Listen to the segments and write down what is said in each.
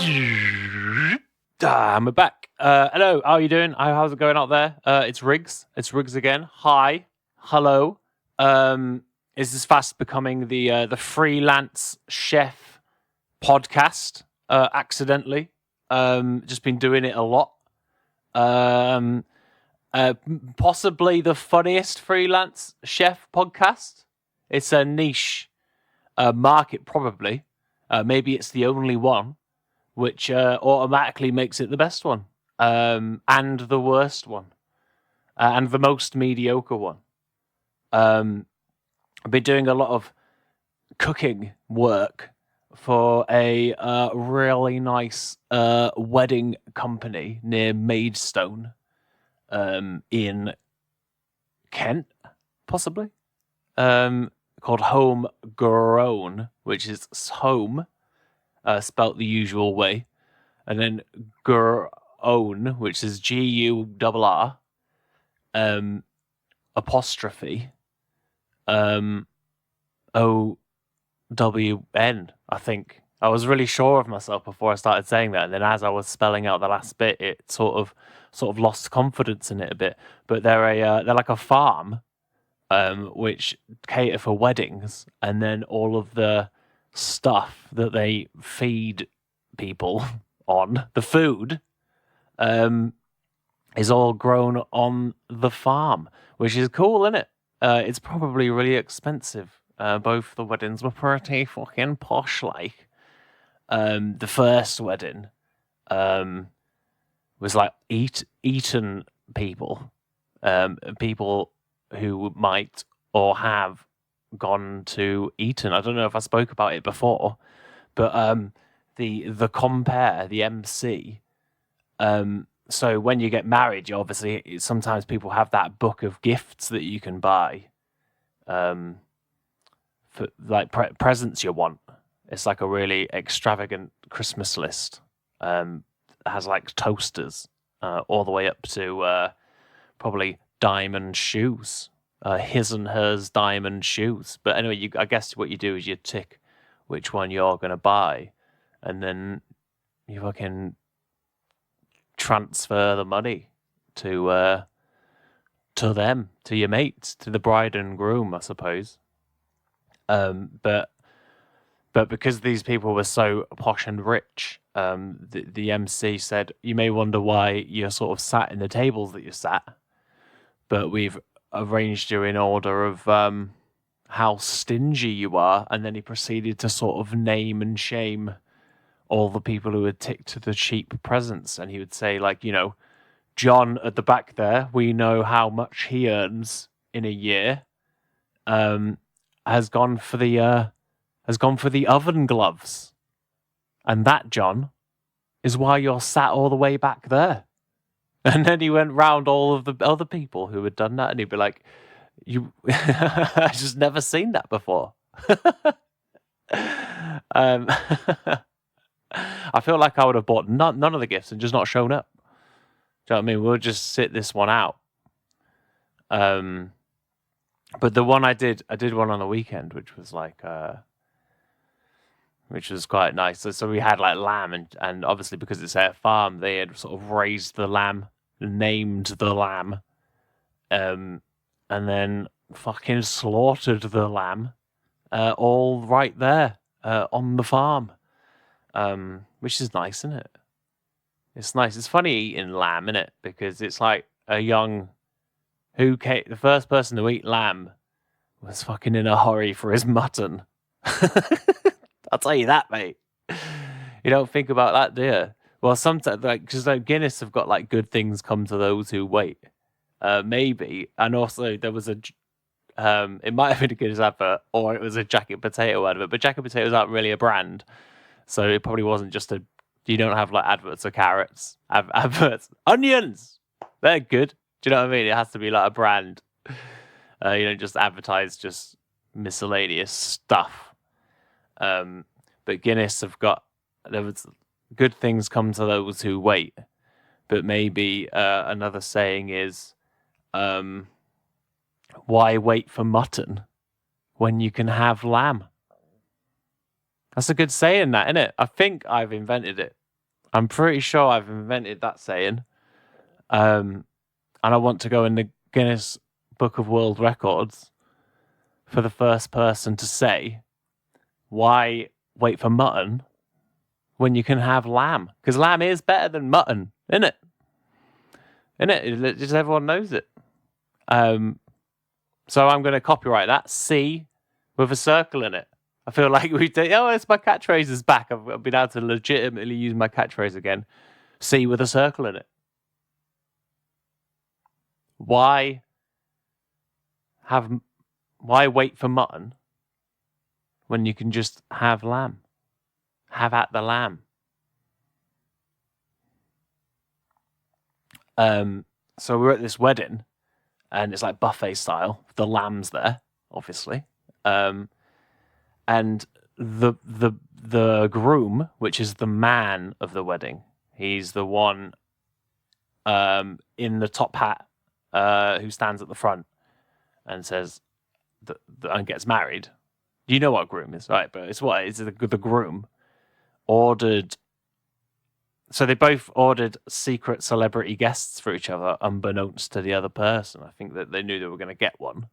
We're back. Hello, how are you doing? How's it going out there? It's Riggs. It's Riggs again. Hi. Hello. Is this fast becoming the freelance chef podcast? Accidentally. Just been doing it a lot. Possibly the funniest freelance chef podcast. It's a niche market, probably. Maybe it's the only one, which automatically makes it the best one, and the worst one, and the most mediocre one. I've been doing a lot of cooking work for a really nice wedding company near Maidstone, in Kent, possibly, called Homegrown, which is home, spelt the usual way, and then Grown, which is G-U-R-R, apostrophe, O-W-N, I think. I was really sure of myself before I started saying that, and then as I was spelling out the last bit, it sort of lost confidence in it a bit. But they're like a farm, which cater for weddings, and then all of the stuff that they feed people on, the food, is all grown on the farm, which is cool, isn't it? It's probably really expensive. Both the weddings were pretty fucking posh, like. The first wedding was like Eton people, people who might or have gone to Eton. I don't know if I spoke about it before, but the compare, the MC. So when you get married, you obviously sometimes people have that book of gifts that you can buy, for like presents you want. It's like a really extravagant Christmas list. It has like toasters, all the way up to probably diamond shoes, his and hers diamond shoes. But anyway, I guess what you do is you tick which one you're going to buy, and then you fucking transfer the money to them, to your mates, to the bride and groom, I suppose. But because these people were so posh and rich, the MC said, you may wonder why you're sort of sat in the tables that you sat, but we've arranged you in order of how stingy you are. And then he proceeded to sort of name and shame all the people who had ticked the cheap presents. And he would say, like, John at the back there, we know how much he earns in a year, has gone for the oven gloves. And that, John, is why you're sat all the way back there. And then he went round all of the other people who had done that, and he'd be like, I just never seen that before. I feel like I would have bought none of the gifts and just not shown up. Do you know what I mean? We'll just sit this one out. But the one I did one on the weekend, which was like, which was quite nice. So we had like lamb, and obviously because it's their farm, they had sort of raised the lamb, named the lamb, and then fucking slaughtered the lamb, all right there on the farm, which is nice, isn't it? It's nice. It's funny eating lamb, isn't it? Because it's like the first person to eat lamb was fucking in a hurry for his mutton. I'll tell you that, mate. You don't think about that, do you? Well, sometimes, because Guinness have got like good things come to those who wait. Maybe, and also there was it might have been a Guinness advert, or it was a Jacket Potato advert. But Jacket Potatoes aren't really a brand, so it probably wasn't just you don't have like adverts of carrots, adverts, onions. They're good. Do you know what I mean? It has to be like a brand. You don't just advertise just miscellaneous stuff. But Guinness have got, there was good things come to those who wait. But maybe another saying is, why wait for mutton when you can have lamb? That's a good saying, that, isn't it? I think I've invented it. I'm pretty sure I've invented that saying. And I want to go in the Guinness Book of World Records for the first person to say, why wait for mutton when you can have lamb? Because lamb is better than mutton, isn't it? Just everyone knows it. So I'm going to copyright that. C with a circle in it. I feel like we did. Oh, it's my catchphrase is back. I've been able to legitimately use my catchphrase again. C with a circle in it. Why wait for mutton when you can just have lamb? Have at the lamb. So we're at this wedding, and it's like buffet style. The lamb's there, obviously. And the groom, which is the man of the wedding, he's the one in the top hat who stands at the front and says and gets married. You know what a groom is, right? But it's the groom ordered. So they both ordered secret celebrity guests for each other, unbeknownst to the other person. I think that they knew they were going to get one,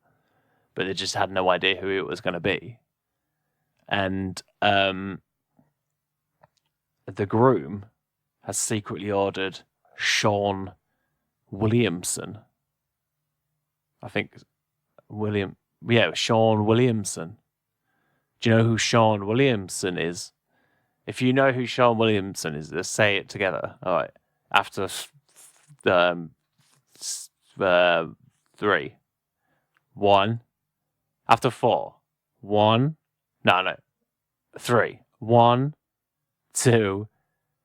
but they just had no idea who it was going to be. And the groom has secretly ordered Sean Williamson. I think Sean Williamson. Do you know who Sean Williamson is? If you know who Sean Williamson is, let's say it together. All right. After 3. 1. After 4. 1. No. 3. 1, 2,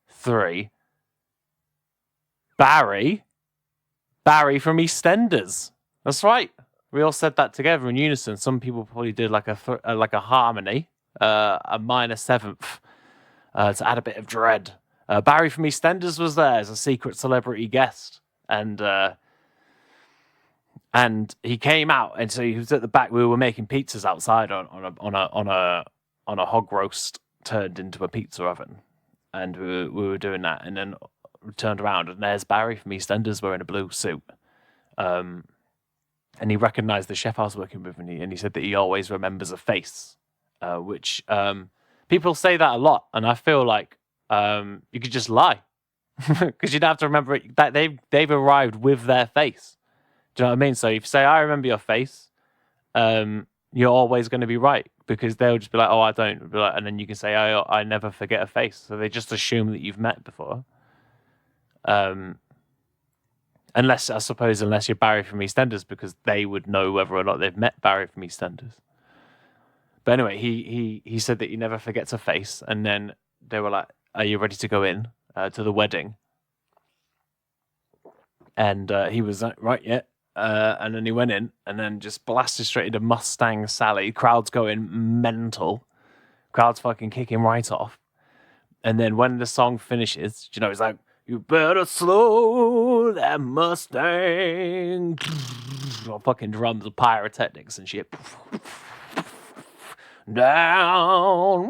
3. Barry from Eastenders. That's right. We all said that together in unison. Some people probably did like a harmony, a minor seventh, to add a bit of dread. Barry from EastEnders was there as a secret celebrity guest, and he came out, and so he was at the back. We were making pizzas outside on a hog roast turned into a pizza oven, and we were doing that, and then we turned around, and there's Barry from EastEnders wearing a blue suit, and he recognised the chef I was working with, and he said that he always remembers a face, which people say that a lot, and I feel like you could just lie because you don't have to remember it. That they've arrived with their face. Do you know what I mean? So if you say, I remember your face, you're always going to be right, because they'll just be like, oh, I don't. Be like, and then you can say, I never forget a face. So they just assume that you've met before. Unless you're Barry from EastEnders, because they would know whether or not they've met Barry from EastEnders. But anyway, he said that he never forgets a face. And then they were like, are you ready to go in to the wedding? And he was like, right, yeah. And then he went in and then just blasted straight into Mustang Sally. Crowd's going mental. Crowd's fucking kicking right off. And then when the song finishes, you know, he's like, you better slow that Mustang. Fucking drums and pyrotechnics and shit. Down.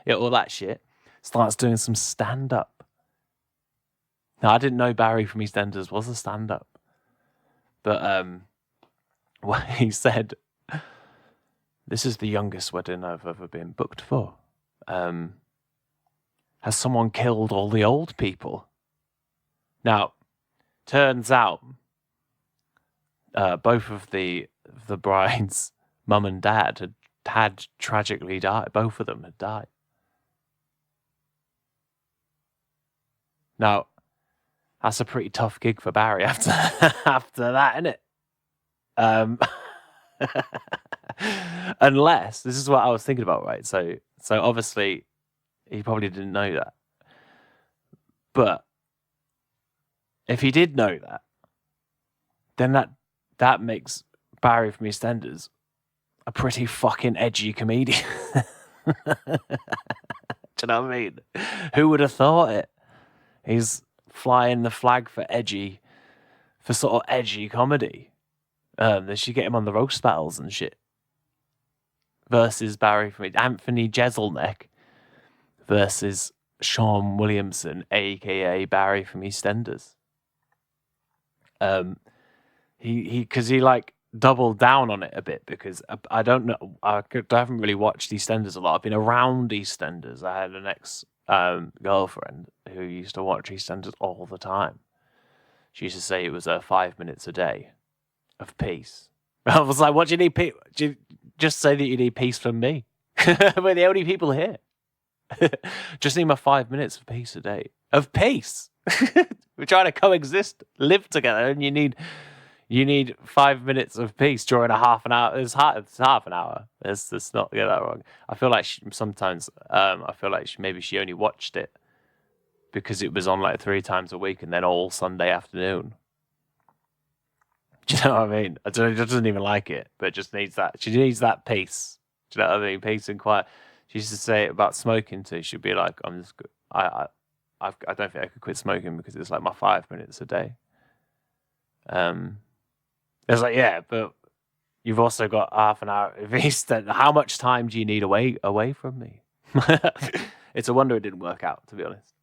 Yeah, all that shit. Starts doing some stand-up. Now, I didn't know Barry from EastEnders was a stand-up. But what he said, this is the youngest wedding I've ever been booked for. Has someone killed all the old people? Now, turns out both of the bride's mum and dad had tragically died. Both of them had died. Now, that's a pretty tough gig for Barry after that, isn't it? Unless, this is what I was thinking about, right? So obviously, he probably didn't know that. But if he did know that, then that makes Barry from EastEnders a pretty fucking edgy comedian. Do you know what I mean? Who would have thought it? He's flying the flag for sort of edgy comedy. They should get him on the roast battles and shit. Versus Barry from Anthony Jeselnik versus Sean Williamson, aka Barry from EastEnders. He like doubled down on it a bit because I don't know. I haven't really watched EastEnders a lot. I've been around EastEnders. I had an ex girlfriend who used to watch EastEnders all the time. She used to say it was 5 minutes a day of peace. I was like, "What do you need? Do you just say that you need peace from me? We're the only people here. Just need my 5 minutes of peace a day. Of peace. We're trying to coexist, live together, and you need 5 minutes of peace during a half an hour. It's half an hour. Let's not get that wrong. I feel like sometimes maybe she only watched it because it was on like 3 times a week and then all Sunday afternoon. Do you know what I mean? She doesn't even like it, but just needs that. She needs that peace. Do you know what I mean? Peace and quiet. She used to say about smoking too. She'd be like, I don't think I could quit smoking because it's like my 5 minutes a day. It's like, yeah, but you've also got half an hour of Easter. How much time do you need away from me? It's a wonder it didn't work out, to be honest.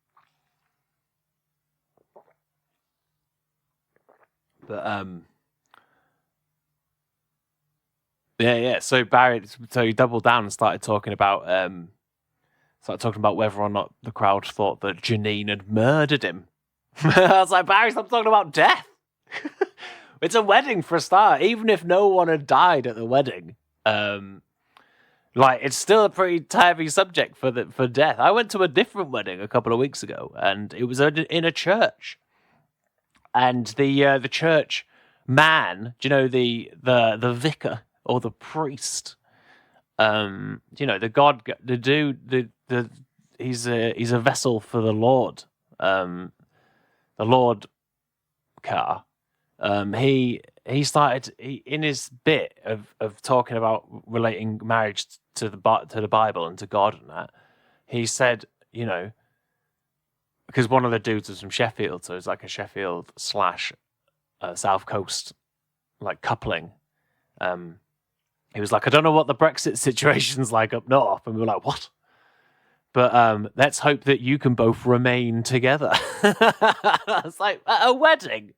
But yeah. So Barry, he doubled down and started talking about whether or not the crowd thought that Janine had murdered him. I was like, Barry, stop talking about death. It's a wedding for a start. Even if no one had died at the wedding, it's still a pretty heavy subject for death. I went to a different wedding a couple of weeks ago, and it was in a church. And the church man, do you know the vicar or the priest? The dude, he's a vessel for the Lord. The Lord car. He started in his bit of talking about relating marriage to the Bible and to God and that. He said, because one of the dudes was from Sheffield, so it's like a Sheffield / South Coast like coupling. He was like, I don't know what the Brexit situation's like up north, and we were like, what? But let's hope that you can both remain together. It's like at a wedding.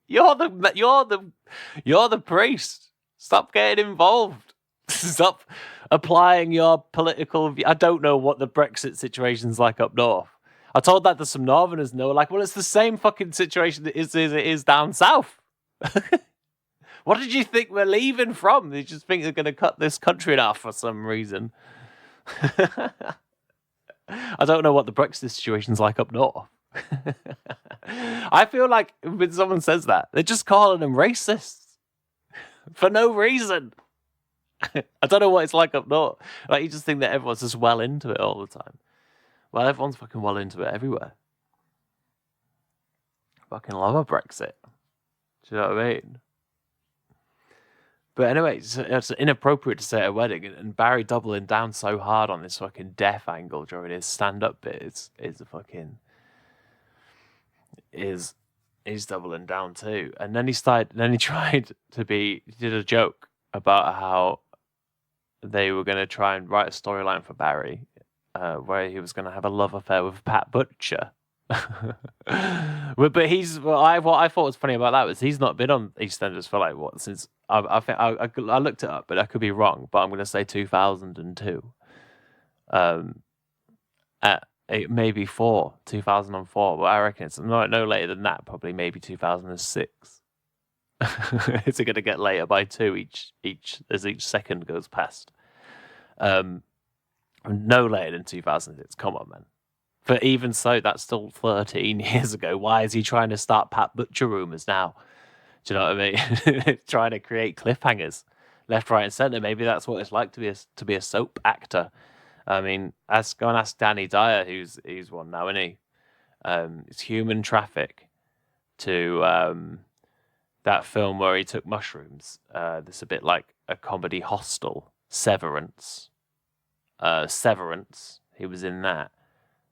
You're the priest. Stop getting involved. Stop applying your political view. I don't know what the Brexit situation's like up north. I told that to some Northerners, and they were like, well, it's the same fucking situation that it is down south. What did you think we're leaving from? They just think they're going to cut this country in half for some reason. I don't know what the Brexit situation's like up north. I feel like when someone says that, they're just calling them racists for no reason. I don't know what it's like up north. Like, you just think that everyone's just well into it all the time. Well, everyone's fucking well into it everywhere. Fucking love a Brexit. Do you know what I mean? But anyway, it's inappropriate to say at a wedding, and Barry doubling down so hard on this fucking death angle during his stand-up bit he's doubling down too. And then he did a joke about how they were going to try and write a storyline for Barry where he was going to have a love affair with Pat Butcher. But what I thought was funny about that was he's not been on EastEnders for like what since I think I looked it up, but I could be wrong. But I'm going to say 2002. Maybe 2004, but I reckon it's no later than that. Probably maybe 2006. It's going to get later by 2 each as each second goes past. No later than 2006. Come on, man. But even so, that's still 13 years ago. Why is he trying to start Pat Butcher rumors now? Do you know what I mean? Trying to create cliffhangers left, right, and centre. Maybe that's what it's like to be a soap actor. I mean, go and ask Danny Dyer, he's one now, isn't he? It's Human Traffic to that film where he took mushrooms. This a bit like a comedy Hostel, Severance. He was in that.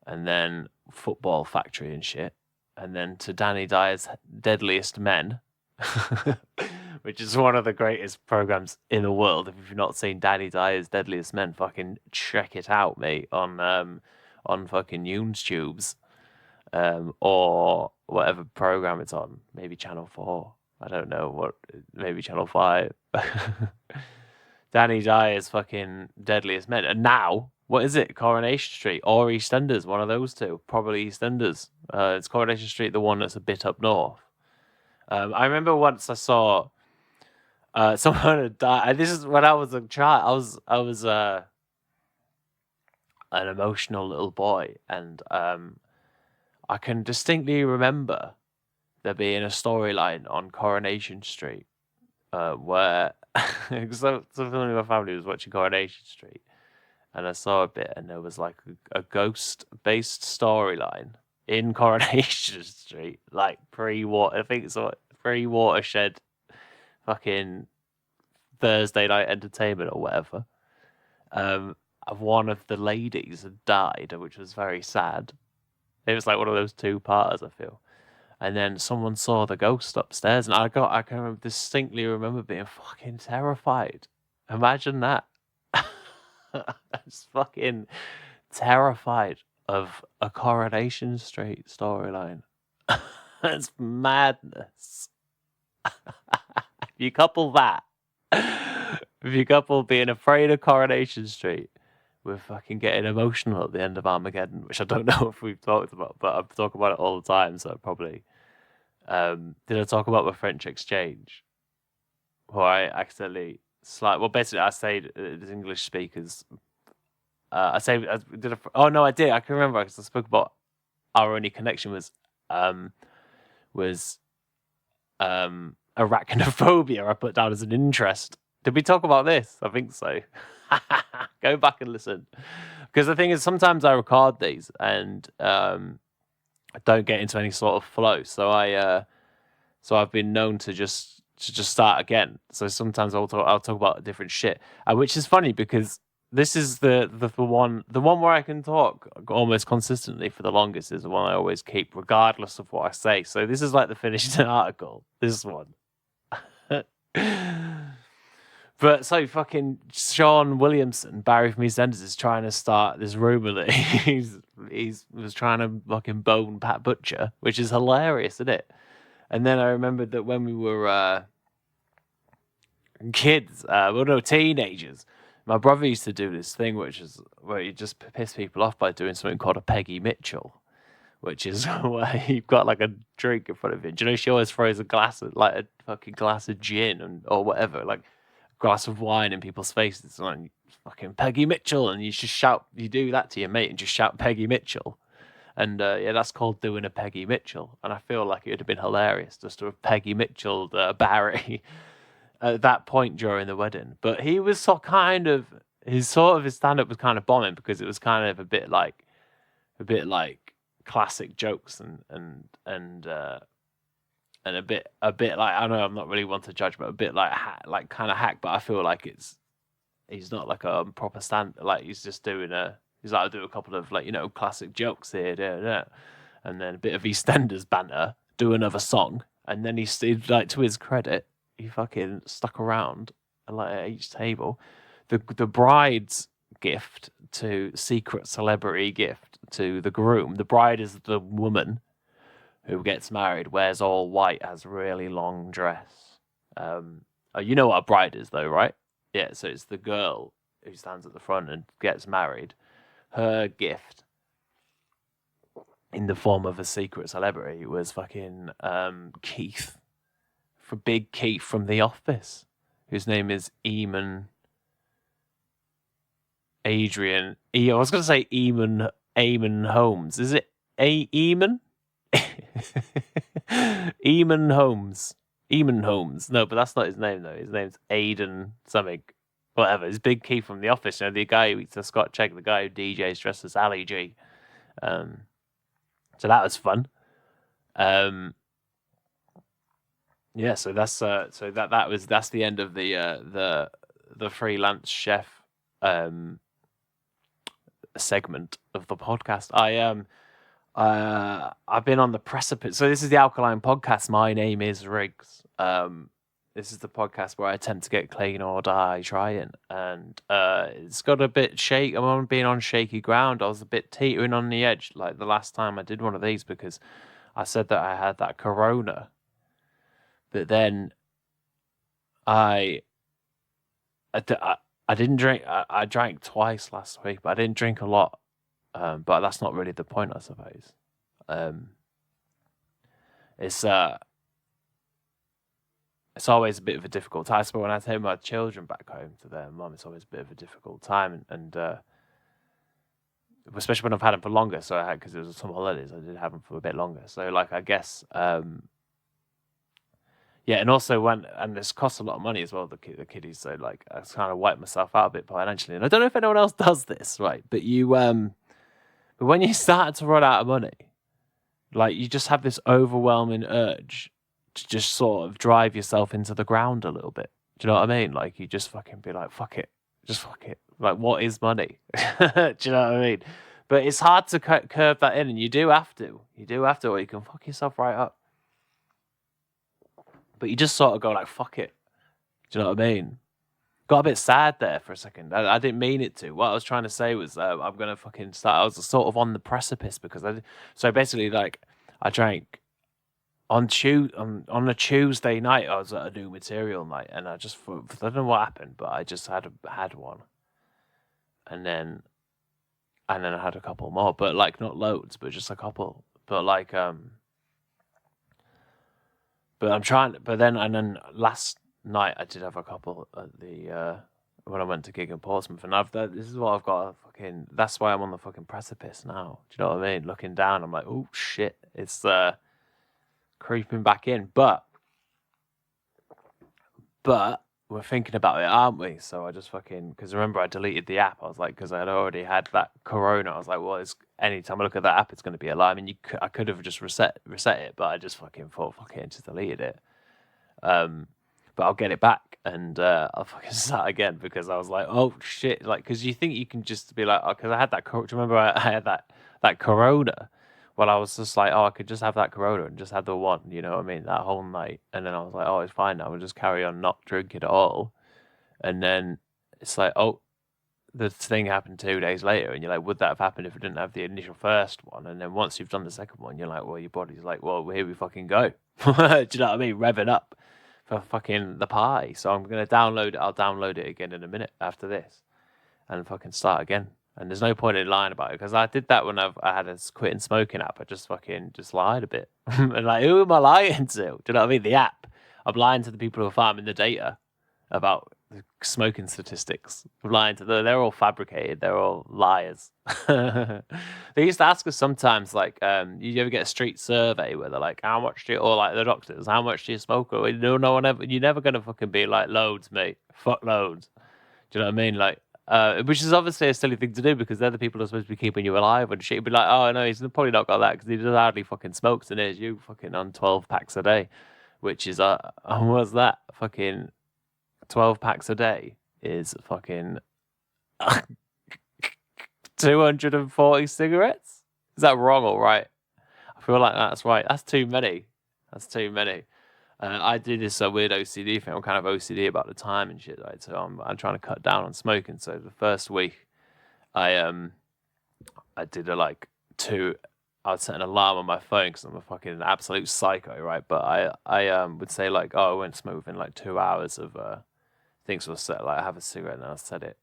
And then Football Factory and shit. And then to Danny Dyer's Deadliest Men, which is one of the greatest programs in the world. If you've not seen Danny Dyer's Deadliest Men, fucking check it out, mate, on on fucking YouTubes, or whatever program it's on. Maybe Channel 4. I don't know what. Maybe Channel 5. Danny Dyer's fucking Deadliest Men. And now, what is it? Coronation Street or Eastenders? One of those two. Probably Eastenders. It's Coronation Street, the one that's a bit up north. I remember once I saw someone had died. This is when I was a child. I was an emotional little boy, and I can distinctly remember there being a storyline on Coronation Street where someone in my family was watching Coronation Street, and I saw a bit, and there was like a ghost-based storyline in Coronation Street, like pre-water. I think it's what pre-watershed, fucking Thursday night entertainment or whatever. Of one of the ladies had died, which was very sad. It was like one of those two-parters, I feel. And then someone saw the ghost upstairs, and I can distinctly remember being fucking terrified. Imagine that. I was fucking terrified of a Coronation Street storyline. That's madness. If you couple being afraid of Coronation Street with fucking getting emotional at the end of Armageddon, which I don't know if we've talked about, but I talk about it all the time, so probably. Did I talk about my French exchange? Where I accidentally basically I say as English speakers, I did. Oh no, I did. I can remember because I spoke about our only connection was arachnophobia. I put down as an interest. Did we talk about this? I think so. Go back and listen, because the thing is, sometimes I record these and I don't get into any sort of flow. So I've been known to just start again. So sometimes I'll talk about different shit, which is funny because this is the one where I can talk almost consistently for the longest is the one I always keep, regardless of what I say. So this is like the finished article. This one. But so fucking Sean Williamson, Barry from Eastenders, is trying to start this rumor that he was trying to fucking bone Pat Butcher, which is hilarious, isn't it? And then I remembered that when we were kids, teenagers, my brother used to do this thing, which is where you just piss people off by doing something called a Peggy Mitchell, which is where you've got like a drink in front of you. Do you know she always throws a fucking glass of gin or whatever, like glass of wine in people's faces, like fucking Peggy Mitchell, and you just shout. You do that to your mate and just shout Peggy Mitchell, and that's called doing a Peggy Mitchell. And I feel like it would have been hilarious just to have Peggy Mitchell Barry at that point during the wedding. But he was his stand-up was kind of bombing because it was kind of a bit like classic jokes and a bit like, I know I'm not really one to judge, but a bit like kind of hack. But I feel like he's not like a proper stand, like he's just doing he's like, I'll do a couple of like, classic jokes here, there, and then a bit of EastEnders banter, do another song, and then he like, to his credit, he fucking stuck around like at each table. The bride's gift to secret celebrity gift to the groom. The bride is the woman who gets married, wears all white, has a really long dress. You know what a bride is, though, right? Yeah, so it's the girl who stands at the front and gets married. Her gift, in the form of a secret celebrity, was fucking Keith, for Big Keith from The Office, whose name is Eamon Adrian. I was going to say Eamon Holmes. Is it Eamon? Eamon Holmes. No, but that's not his name though. His name's Aiden something. Whatever. It's Big Keith from The Office. The guy who eats a Scotch egg, the guy who DJs dressed as Ali G. So that was fun. Yeah. So that's that's the end of the freelance chef segment of the podcast. I've been on the precipice. So this is the Alkaline Podcast. My name is Riggs. This is the podcast where I attempt to get clean or die trying, and it's got a bit shaky. I'm on being on shaky ground. I was a bit teetering on the edge, like the last time I did one of these, because I said that I had that Corona, but then I didn't drink. I drank twice last week, but I didn't drink a lot. But that's not really the point, I suppose. It's always a bit of a difficult time. But when I take my children back home to their mum, it's always a bit of a difficult time, and especially when I've had them for longer. So I had, because it was some holidays, I did have them for a bit longer. So like, I guess, yeah, and also and this costs a lot of money as well, the kiddies. So like, I kind of wiped myself out a bit financially, and I don't know if anyone else does this, right? But but when you start to run out of money, like, you just have this overwhelming urge to just sort of drive yourself into the ground a little bit. Do you know what I mean? Like, you just fucking be like, fuck it. Just fuck it. Like, what is money? Do you know what I mean? But it's hard to curve that in, and you do have to. You do have to, or you can fuck yourself right up. But you just sort of go like, fuck it. Do you know what I mean? Got a bit sad there for a second. I didn't mean it to. What I was trying to say was, I'm going to fucking start. I was sort of on the precipice, because so basically, like, I drank on a Tuesday night. I was at a new material night, and I don't know what happened, but I just had one, and then I had a couple more, but like, not loads, but just a couple. But like, but I'm trying. But then last night I did have a couple at the when I went to gig in Portsmouth, and this is what I've got. That's why I'm on the fucking precipice now. Do you know what I mean? Looking down, I'm like, oh shit, it's creeping back in. But we're thinking about it, aren't we? So I just because remember, I deleted the app. I was like, because I had already had that Corona. I was like, well, anytime I look at that app, it's going to be a lie. I mean, I could have just reset it, but I just thought, fuck it, and just deleted it. But I'll get it back, and I'll fucking start again, because I was like, oh shit, like, because you think you can just be like, oh, because I had that. Do you remember I had that Corona? Well, I was just like, oh, I could just have that Corona and just have the one, you know what I mean, that whole night. And then I was like, oh, it's fine now. We'll just carry on not drinking at all. And then it's like, oh, the thing happened 2 days later, and you're like, would that have happened if I didn't have the initial first one? And then once you've done the second one, you're like, well, your body's like, well, here we fucking go. Do you know what I mean? Revving up for fucking the party. So I'm going to download it. I'll download it again in a minute after this and fucking start again. And there's no point in lying about it, because I did that when I had a quitting smoking app. I just lied a bit. And like, who am I lying to? Do you know what I mean? The app. I'm lying to the people who are farming the data about the smoking statistics. I'm lying to them. They're all fabricated. They're all liars. They used to ask us sometimes, like, you ever get a street survey where they're like, how much do you, or like the doctors, how much do you smoke? Or no one ever, you're never going to fucking be like, loads, mate. Fuck loads. Do you know what I mean? Like, which is obviously a silly thing to do, because they're the people who are supposed to be keeping you alive and shit. You'd be like, oh no, he's probably not got that, because he just hardly fucking smokes, and here's you fucking on 12 packs a day, which is what's that? Fucking 12 packs a day is fucking 240 cigarettes. Is that wrong or right? I feel like that's right. That's too many. I do this weird OCD thing. I'm kind of OCD about the time and shit, right? So I'm trying to cut down on smoking. So the first week, I did I would set an alarm on my phone, because I'm a fucking absolute psycho, right? But I would say like, oh, I won't smoke within like 2 hours of things. Will set like, I have a cigarette, and I'll set it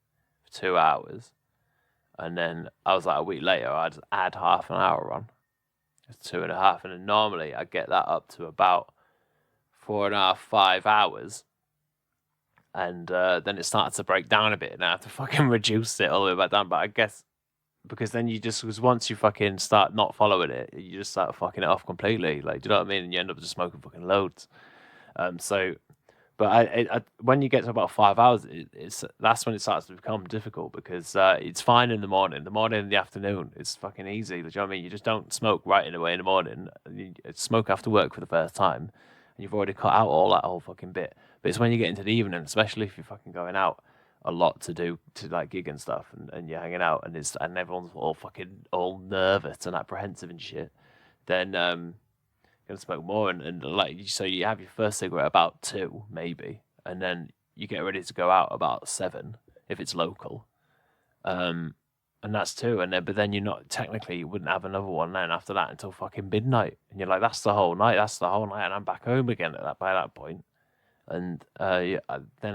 for 2 hours, and then I was like, a week later, I'd add half an hour on. It's 2.5, and then normally I get that up to about 4.5, 5 hours, and then it starts to break down a bit, and I have to fucking reduce it all the way back down. But I guess because then because once you fucking start not following it, you just start fucking it off completely. Like, do you know what I mean? And you end up just smoking fucking loads. But I when you get to about 5 hours, that's when it starts to become difficult, because it's fine in the morning. The morning and the afternoon, it's fucking easy. Do you know what I mean? You just don't smoke right away in the morning. You smoke after work for the first time, and you've already cut out all that whole fucking bit. But it's when you get into the evening, especially if you're fucking going out a lot to like gig and stuff, and you're hanging out, and everyone's all nervous and apprehensive and shit. Then going to smoke more. And like, so you have your first cigarette about 2, maybe. And then you get ready to go out about 7, if it's local. And that's 2. And then, but then you wouldn't have another one then after that until fucking midnight. And you're like, that's the whole night. And I'm back home again by that point. And then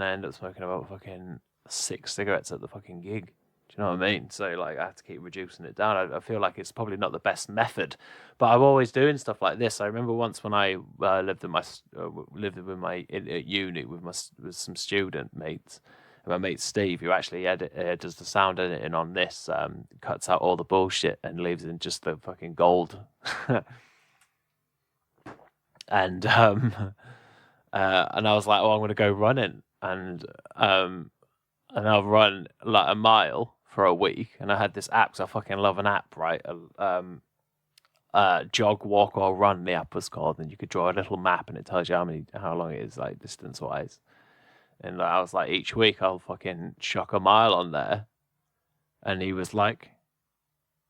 I end up smoking about fucking 6 cigarettes at the fucking gig. Do you know what I mean? So like, I have to keep reducing it down. I feel like it's probably not the best method, but I'm always doing stuff like this. I remember once when I lived with my at uni with some student mates. And my mate Steve, who actually does the sound editing on this, cuts out all the bullshit and leaves in just the fucking gold. And I was like, oh, I'm going to go running. And I'll run like a mile for a week. And I had this app, because I fucking love an app, right? Jog, walk, or run, the app was called. And you could draw a little map and it tells you how long it is, like distance-wise. And I was like, each week I'll fucking chuck a mile on there. And he was like,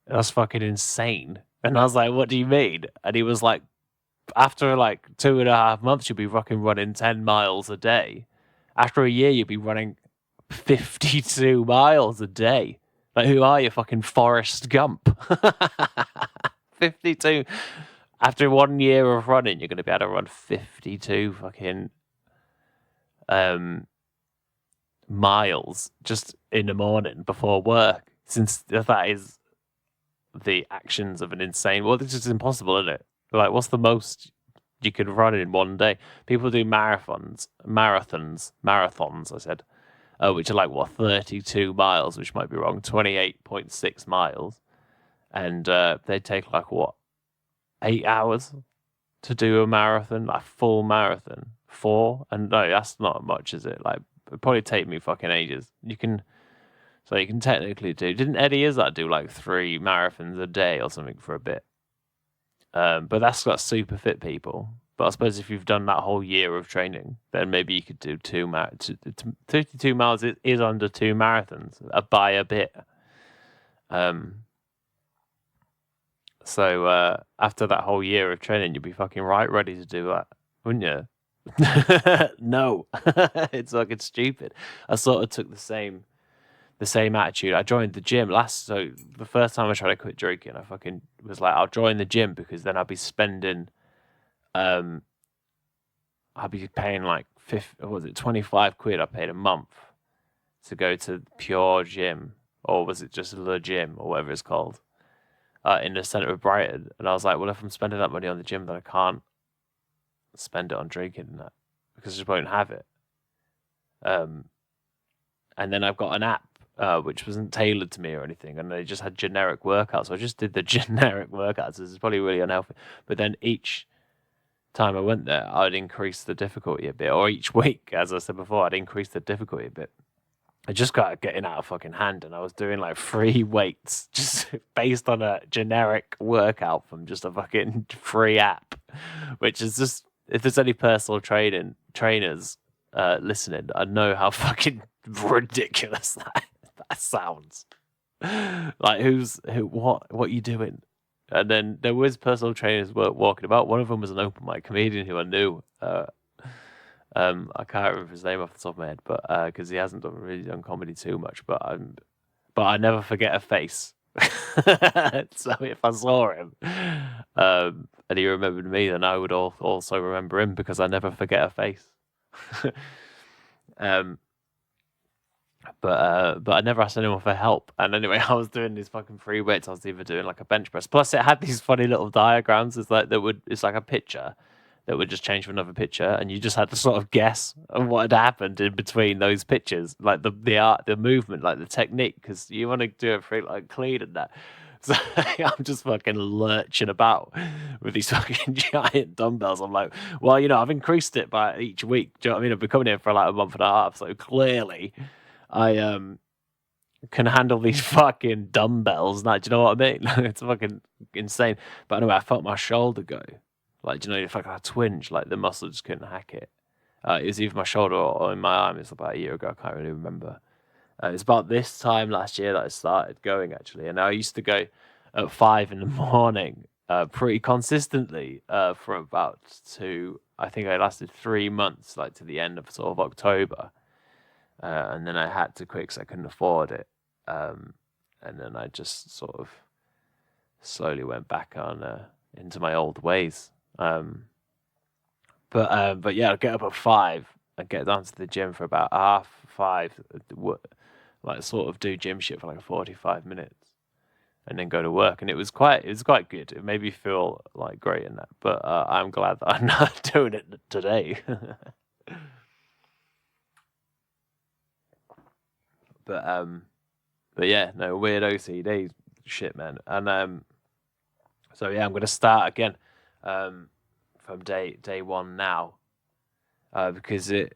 that's fucking insane. And I was like, what do you mean? And he was like, after like 2.5 months, you'll be fucking running 10 miles a day. After a year, you'll be running 52 miles a day. Like, who are you, fucking Forrest Gump? 52. After 1 year of running, you're going to be able to run 52 fucking miles just in the morning before work. Since that is the actions of an insane... Well, this is impossible, isn't it? Like, what's the most you could run in one day? People do marathons, I said, which are like, 32 miles, which might be wrong, 28.6 miles. And they take, 8 hours to do a marathon, a full marathon. 4? And no, that's not much, is it? Like, it'd probably take me fucking ages. You can technically do... Didn't Eddie Izzard do, 3 marathons a day or something for a bit? But that's got super fit people. But I suppose if you've done that whole year of training, then maybe you could do 32 miles is under 2 marathons by a bit. So after that whole year of training, you'd be fucking right ready to do that, wouldn't you? No, it's fucking stupid. I sort of took the same attitude. I joined the gym so the first time I tried to quit drinking, I fucking was like, I'll join the gym because then I'll be spending, I'll be paying 25 quid I paid a month to go to Pure Gym, or was it just the gym, or whatever it's called, in the centre of Brighton. And I was like, well, if I'm spending that money on the gym, then I can't spend it on drinking and that, because I just won't have it. And then I've got an app which wasn't tailored to me or anything, and they just had generic workouts. So I just did the generic workouts. This is probably really unhealthy. But then each time I went there, I'd increase the difficulty a bit, or each week, as I said before, I'd increase the difficulty a bit. I just got getting out of fucking hand, and I was doing 3 weights just based on a generic workout from just a fucking free app, which is just, if there's any personal trainers listening, I know how fucking ridiculous that sounds. Like, what are you doing? And then there was personal trainers walking about. One of them was an open mic comedian who I knew. I can't remember his name off the top of my head, but because he hasn't really done comedy too much. But I never forget a face. So if I saw him and he remembered me, then I would also remember him, because I never forget a face. But I never asked anyone for help. And anyway, I was doing these fucking free weights. I was even doing a bench press. Plus, it had these funny little diagrams. It's like a picture that would just change to another picture, and you just had to sort of guess what had happened in between those pictures, like the art, the movement, like the technique, because you want to do it for clean and that. So I'm just fucking lurching about with these fucking giant dumbbells. I'm like, well, I've increased it by each week. Do you know what I mean? I've been coming in for a month and a half, so clearly I can handle these fucking dumbbells. Now, do you know what I mean? It's fucking insane. But anyway, I felt my shoulder go. If I got a twinge, the muscle just couldn't hack it. It was either my shoulder or in my arm. It's about a year ago. I can't really remember. It's about this time last year that I started going, actually. And I used to go at 5 in the morning pretty consistently for about I think I lasted 3 months, like to the end of sort of October. And then I had to quit because I couldn't afford it. And then I just sort of slowly went back on into my old ways. But yeah, I'd get up at 5. I'd get down to the gym for about 5:30, like sort of do gym shit for like 45 minutes, and then go to work. And it was quite good. It made me feel like great in that. But I'm glad that I'm not doing it today. But yeah, no, weird OCD shit, man. And so yeah, I'm gonna start again from day one now because it's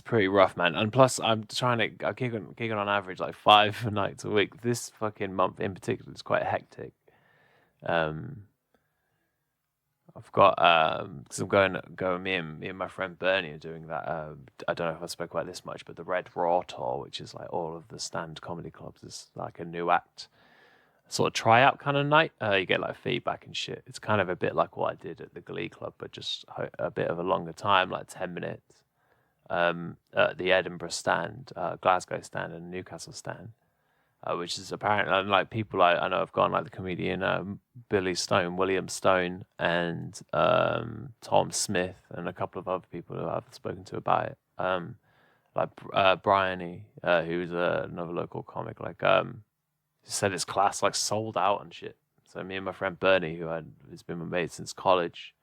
pretty rough, man. And plus, I'm gigging on average like 5 nights a week. This fucking month in particular is quite hectic. I've got because I'm going. Me and my friend Bernie are doing that. I don't know if I spoke about this much, but the Red Raw tour, which is like all of the stand comedy clubs, is like a new act sort of tryout kind of night. You get like feedback and shit. It's kind of a bit like what I did at the Glee Club, but just a bit of a longer time, like 10 minutes. At the Edinburgh stand, Glasgow stand, and Newcastle stand. Which is apparently like people I know have gone, like the comedian William Stone, and Tom Smith, and a couple of other people who I've spoken to about it. Like Bryony, who's another local comic, like said his class like sold out and shit. So me and my friend Bernie, who's been my mate since college,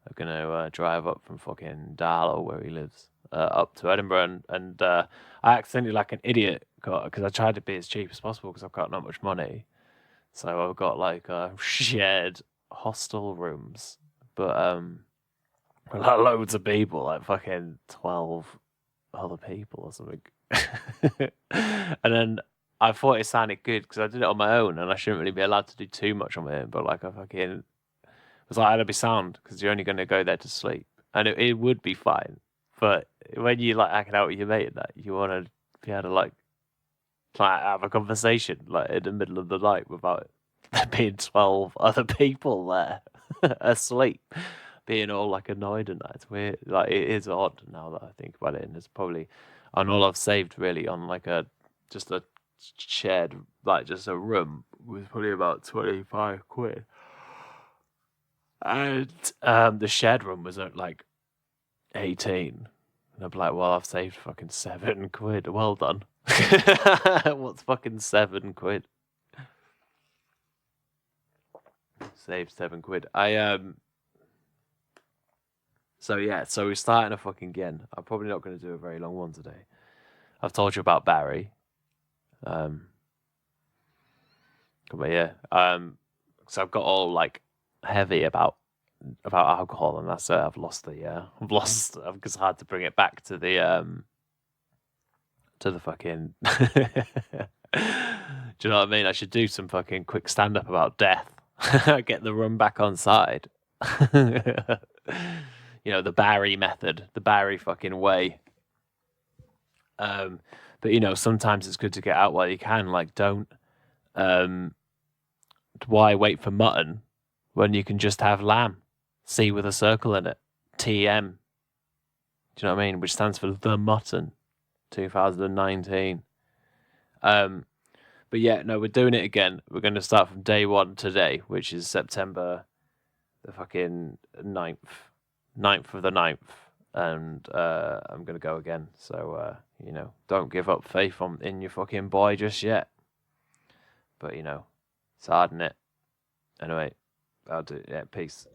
are gonna drive up from fucking Darlow, where he lives, up to Edinburgh, and I accidentally, like an idiot, because I tried to be as cheap as possible because I've got not much money, so I've got like shared hostel rooms, but like loads of people, like fucking 12 other people or something, and then I thought it sounded good because I did it on my own, and I shouldn't really be allowed to do too much on my own, but like I fucking was like, I'd be sound because you're only going to go there to sleep, and it would be fine. But when you like hanging out with your mate and that, you want to be able to like have a conversation like in the middle of the night without there being 12 other people there asleep, being all like annoyed and that. It's weird. Like it is odd now that I think about it, and it's probably on all I've saved really on like just a shared, like just a room, was probably about 25 quid. And the shared room was at like 18. And I'm like, well, I've saved fucking 7 quid. Well done. What's fucking 7 quid? Saved 7 quid. So yeah, so we're starting a fucking again. I'm probably not going to do a very long one today. I've told you about Barry. But yeah, so I've got all like heavy about alcohol, and that's I've lost it's hard to bring it back to the fucking do you know what I mean? I should do some fucking quick stand up about death. Get the rum back on side. You know, the Barry method, the Barry fucking way. But you know, sometimes it's good to get out while you can. Like, don't why wait for mutton when you can just have lamb? C with a circle in it. TM. Do you know what I mean? Which stands for The Mutton 2019. But yeah, no, we're doing it again. We're going to start from day one today, which is September the fucking 9th of the 9th. And I'm going to go again. So, you know, don't give up faith in your fucking boy just yet. But, you know, it's hard, innit? Anyway, I'll do it. Yeah, peace.